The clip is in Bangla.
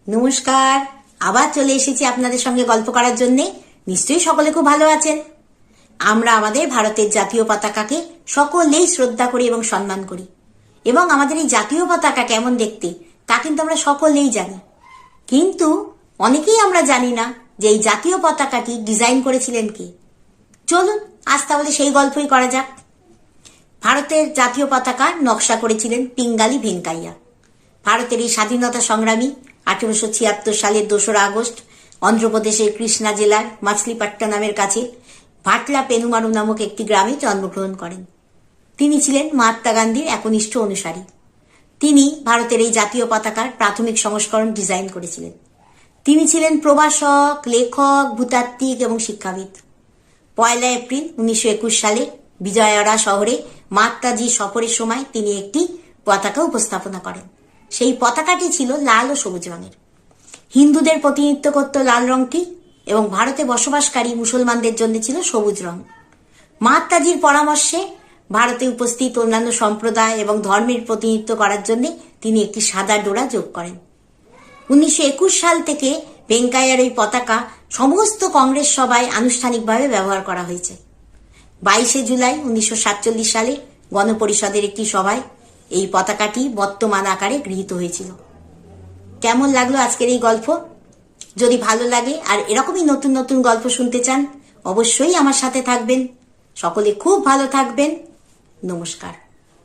নমস্কার। আবার চলে এসেছি আপনাদের সঙ্গে গল্প করার জন্যে। নিশ্চয়ই সকলে খুব ভালো আছেন। আমরা আমাদের ভারতের জাতীয় পতাকাকে সকলেই শ্রদ্ধা করি এবং সম্মান করি, এবং আমাদের এই জাতীয় পতাকা কেমন দেখতে তা কিন্তু আমরা সকলেই জানি। কিন্তু অনেকেই আমরা জানি না যে এই জাতীয় পতাকাটি ডিজাইন করেছিলেন কে। চলুন আজ তাহলে সেই গল্পই করা যাক। ভারতের জাতীয় পতাকার নকশা করেছিলেন পিঙ্গালি ভেঙ্কাইয়া। ভারতের এই স্বাধীনতা সংগ্রামী 1876 সালের 2রা আগস্ট অন্ধ্রপ্রদেশের কৃষ্ণা জেলার মাছলিপাট্টানামের কাছে ভাটলা পেনুমারু নামক একটি গ্রামে জন্মগ্রহণ করেন। তিনি ছিলেন মহাত্মা গান্ধীর একনিষ্ঠ অনুসারী। তিনি ভারতের এই জাতীয় পতাকার প্রাথমিক সংস্করণ ডিজাইন করেছিলেন। তিনি ছিলেন প্রভাষক, লেখক, ভূতাত্ত্বিক এবং শিক্ষাবিদ। 1 এপ্রিল 1921 সালে বিজয়ওয়াড়া শহরে মহাত্মাজি সফরের সময় তিনি একটি পতাকা উপস্থাপনা করেন। সেই পতাকাটি ছিল লাল ও সবুজ রঙের। হিন্দুদের প্রতিনিধিত্ব করত লাল রংটি এবং ভারতে বসবাসকারী মুসলমানদের জন্য ছিল সবুজ রং। মহাত্মাজির পরামর্শে ভারতে উপস্থিত অন্যান্য সম্প্রদায় এবং ধর্মের প্রতিনিধিত্ব করার জন্য তিনি একটি সাদা ডোরা যোগ করেন। 1921 সাল থেকে ভেঙ্কাইয়ার এই পতাকা সমস্ত কংগ্রেস সভায় আনুষ্ঠানিকভাবে ব্যবহার করা হয়েছে। 22 জুলাই 1947 সালে গণপরিষদের একটি সভায় এই পতাকাটি বর্তমান আকারে গৃহীত হয়েছিল। কেমন লাগলো আজকের এই গল্প? যদি ভালো লাগে আর এরকমই নতুন নতুন গল্প শুনতে চান, অবশ্যই আমার সাথে থাকবেন। সকলে খুব ভালো থাকবেন। নমস্কার।